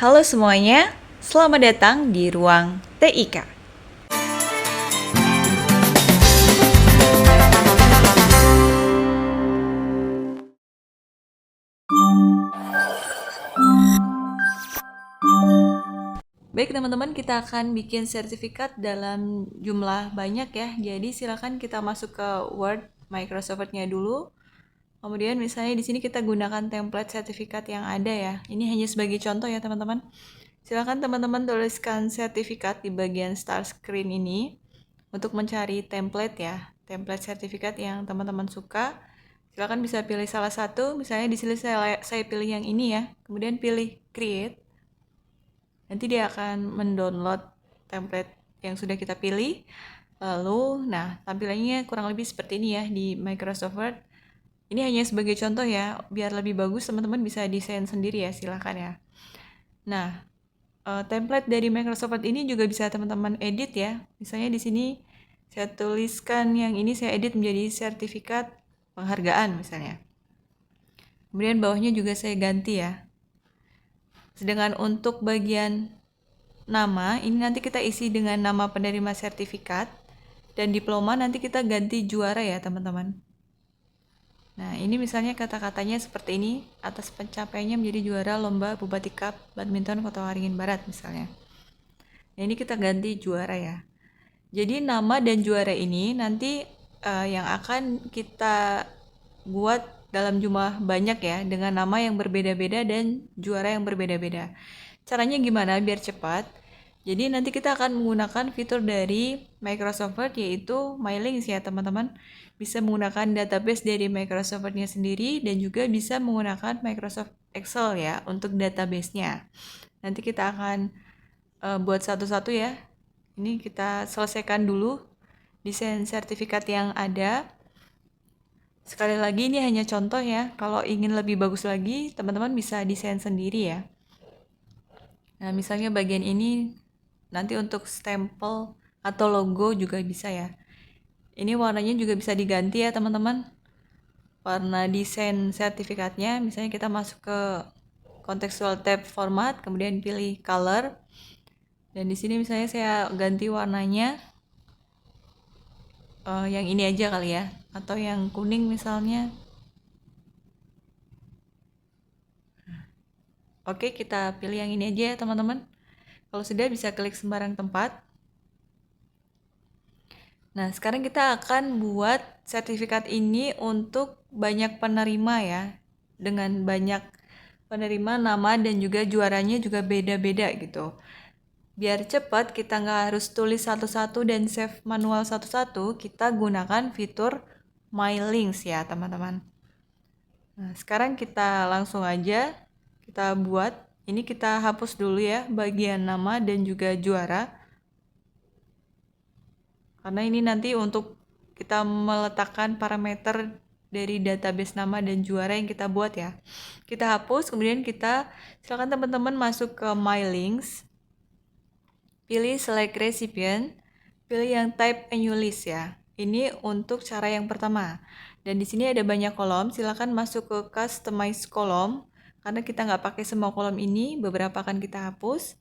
Halo semuanya, selamat datang di ruang TIK. Baik teman-teman, kita akan bikin sertifikat dalam jumlah banyak ya. Jadi silakan kita masuk ke Word Microsoft Word-nya dulu. Kemudian misalnya di sini kita gunakan template sertifikat yang ada ya. Ini hanya sebagai contoh ya teman-teman. Silakan teman-teman tuliskan sertifikat di bagian start screen ini untuk mencari template ya. Template sertifikat yang teman-teman suka. Silakan bisa pilih salah satu. Misalnya di sini saya pilih yang ini ya. Kemudian pilih create. Nanti dia akan mendownload template yang sudah kita pilih. Lalu, nah tampilannya kurang lebih seperti ini ya di Microsoft Word. Ini hanya sebagai contoh ya, biar lebih bagus teman-teman bisa desain sendiri ya, silahkan ya. Nah, template dari Microsoft Word ini juga bisa teman-teman edit ya. Misalnya di sini saya tuliskan yang ini saya edit menjadi sertifikat penghargaan misalnya. Kemudian bawahnya juga saya ganti ya. Sedangkan untuk bagian nama, ini nanti kita isi dengan nama penerima sertifikat, dan diploma nanti kita ganti juara ya teman-teman. Nah ini misalnya kata-katanya seperti ini, atas pencapaiannya menjadi juara lomba Bupati Cup Badminton Kota Waringin Barat misalnya. Nah ini kita ganti juara ya. Jadi nama dan juara ini nanti yang akan kita buat dalam jumlah banyak ya, dengan nama yang berbeda-beda dan juara yang berbeda-beda. Caranya gimana biar cepat? Jadi nanti kita akan menggunakan fitur dari Microsoft Word yaitu My Links ya teman-teman. Bisa menggunakan database dari Microsoft Word-nya sendiri dan juga bisa menggunakan Microsoft Excel ya untuk database-nya. Nanti kita akan buat satu-satu ya. Ini kita selesaikan dulu desain sertifikat yang ada. Sekali lagi ini hanya contoh ya. Kalau ingin lebih bagus lagi, teman-teman bisa desain sendiri ya. Nah, misalnya bagian ini nanti untuk stempel atau logo juga bisa ya. Ini warnanya juga bisa diganti ya teman-teman. Warna desain sertifikatnya, misalnya kita masuk ke contextual tab format, kemudian pilih color. Dan di sini misalnya saya ganti warnanya yang ini aja kali ya, atau yang kuning misalnya. Oke, kita pilih yang ini aja ya teman-teman. Kalau sudah bisa klik sembarang tempat. Nah, sekarang kita akan buat sertifikat ini untuk banyak penerima ya. Dengan banyak penerima, nama dan juga juaranya juga beda-beda gitu. Biar cepat kita nggak harus tulis satu-satu dan save manual satu-satu, kita gunakan fitur My Links ya teman-teman. Nah, sekarang kita langsung aja kita buat. Ini kita hapus dulu ya bagian nama dan juga juara. Karena ini nanti untuk kita meletakkan parameter dari database nama dan juara yang kita buat ya. Kita hapus, kemudian kita silakan teman-teman masuk ke My Links. Pilih select recipient, pilih yang type a new list ya. Ini untuk cara yang pertama. Dan di sini ada banyak kolom, silakan masuk ke customize kolom. Karena kita nggak pakai semua kolom ini, beberapa akan kita hapus.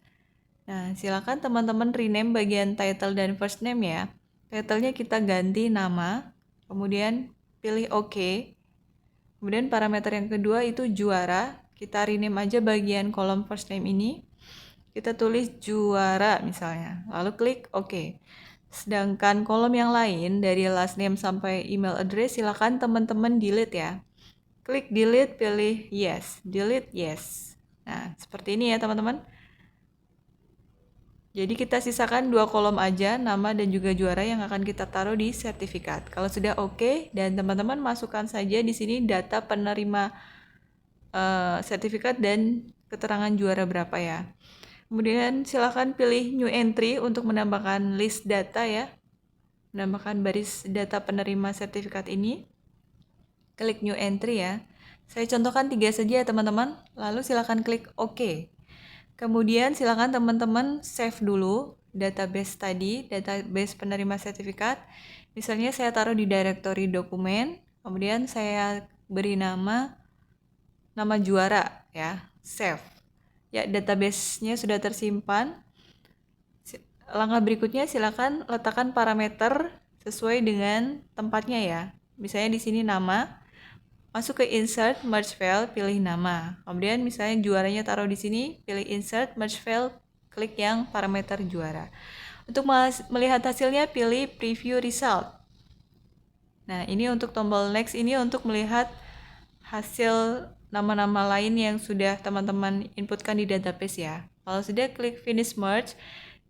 Nah, silakan teman-teman rename bagian title dan first name ya. Title-nya kita ganti nama, kemudian pilih OK. Kemudian parameter yang kedua itu juara, kita rename aja bagian kolom first name ini. Kita tulis juara misalnya, lalu klik OK. Sedangkan kolom yang lain dari last name sampai email address silakan teman-teman delete ya. Klik delete, pilih yes, delete yes. Nah, seperti ini ya teman-teman. Jadi kita sisakan dua kolom aja, nama dan juga juara yang akan kita taruh di sertifikat. Kalau sudah oke, dan teman-teman masukkan saja di sini data penerima sertifikat dan keterangan juara berapa ya. Kemudian silakan pilih new entry untuk menambahkan list data ya. Menambahkan baris data penerima sertifikat ini. Klik new entry ya. Saya contohkan 3 saja ya teman-teman. Lalu silakan klik OK. Kemudian silakan teman-teman save dulu database tadi, database penerima sertifikat. Misalnya saya taruh di directory dokumen, kemudian saya beri nama juara ya, save. ya database-nya sudah tersimpan. Langkah berikutnya silakan letakkan parameter sesuai dengan tempatnya ya. Misalnya di sini nama, masuk ke insert merge file, pilih nama. Kemudian misalnya juaranya taruh di sini, pilih insert merge file, klik yang parameter juara. Untuk melihat hasilnya pilih preview result. Nah, ini untuk tombol next ini untuk melihat hasil nama-nama lain yang sudah teman-teman inputkan di database ya. Kalau sudah, klik finish merge.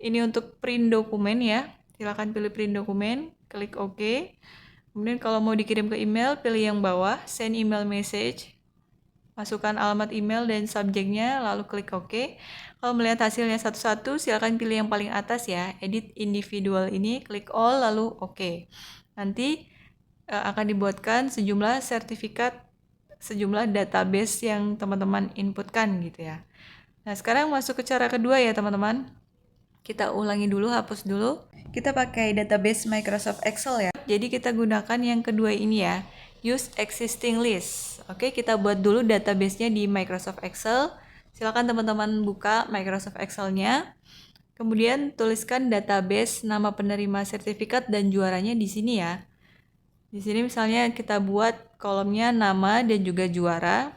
Ini untuk print dokumen ya. Silakan pilih print dokumen, klik OK. Kemudian kalau mau dikirim ke email, pilih yang bawah, send email message. Masukkan alamat email dan subjeknya, lalu klik OK. Kalau melihat hasilnya satu-satu, silakan pilih yang paling atas ya, edit individual ini, klik all, lalu OK. Nanti akan dibuatkan sejumlah sertifikat, sejumlah database yang teman-teman inputkan gitu ya. Nah, sekarang masuk ke cara kedua ya teman-teman. Kita ulangi dulu, hapus dulu. Kita pakai database Microsoft Excel ya. Jadi kita gunakan yang kedua ini ya, use existing list. Oke, kita buat dulu database-nya di Microsoft Excel. Silakan teman-teman buka Microsoft Excel-nya. Kemudian tuliskan database nama penerima sertifikat dan juaranya di sini ya. Di sini misalnya kita buat kolomnya nama dan juga juara.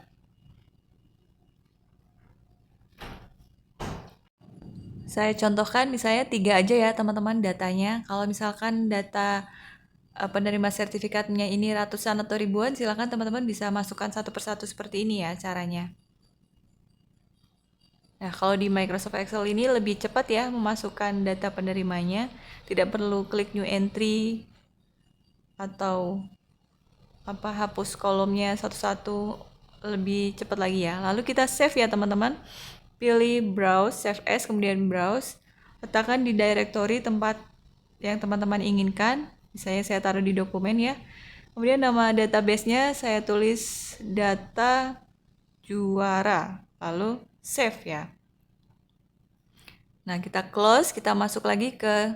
Saya contohkan misalnya 3 aja ya teman-teman datanya. Kalau misalkan data penerima sertifikatnya ini ratusan atau ribuan, silakan teman-teman bisa masukkan satu persatu seperti ini ya caranya. Nah, kalau di Microsoft Excel ini lebih cepat ya memasukkan data penerimanya. Tidak perlu klik new entry atau hapus kolomnya satu-satu, lebih cepat lagi ya. Lalu kita save ya teman-teman. Pilih browse, save as, kemudian browse. Letakkan di directory tempat yang teman-teman inginkan. Misalnya saya taruh di dokumen ya. Kemudian nama database-nya saya tulis data juara. Lalu save ya. Nah, kita close, kita masuk lagi ke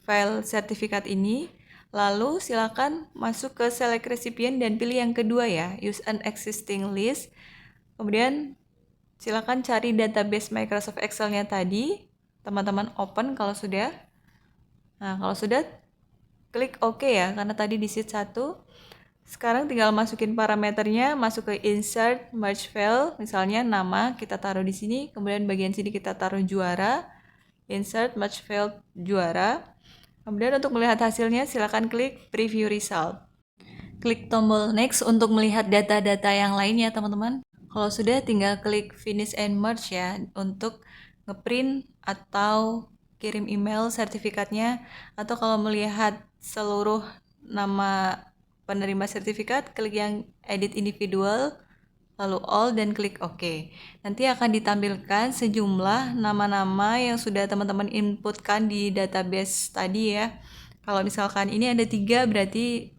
file sertifikat ini. Lalu silakan masuk ke select recipient dan pilih yang kedua ya, use an existing list. Kemudian silakan cari database Microsoft Excel-nya tadi. Teman-teman open kalau sudah. Nah, kalau sudah, klik OK ya, karena tadi di sheet 1. Sekarang tinggal masukin parameternya, masuk ke insert merge file, misalnya nama kita taruh di sini, kemudian bagian sini kita taruh juara, insert merge file juara. Kemudian untuk melihat hasilnya silakan klik preview result. Klik tombol next untuk melihat data-data yang lainnya teman-teman. Kalau sudah, tinggal klik finish and merge ya untuk ngeprint atau kirim email sertifikatnya, atau kalau melihat seluruh nama penerima sertifikat, klik yang edit individual, lalu all dan klik OK. Nanti akan ditampilkan sejumlah nama-nama yang sudah teman-teman inputkan di database tadi ya. Kalau misalkan ini ada 3, berarti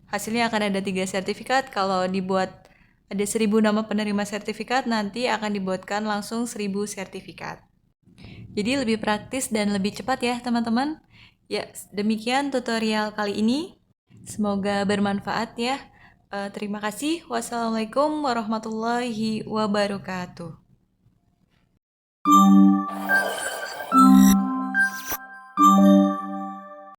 hasilnya akan ada 3 sertifikat. Kalau dibuat ada 1000 nama penerima sertifikat, nanti akan dibuatkan langsung 1000 sertifikat. Jadi lebih praktis dan lebih cepat ya teman-teman. Ya, demikian tutorial kali ini. Semoga bermanfaat ya. Terima kasih. Wassalamualaikum warahmatullahi wabarakatuh.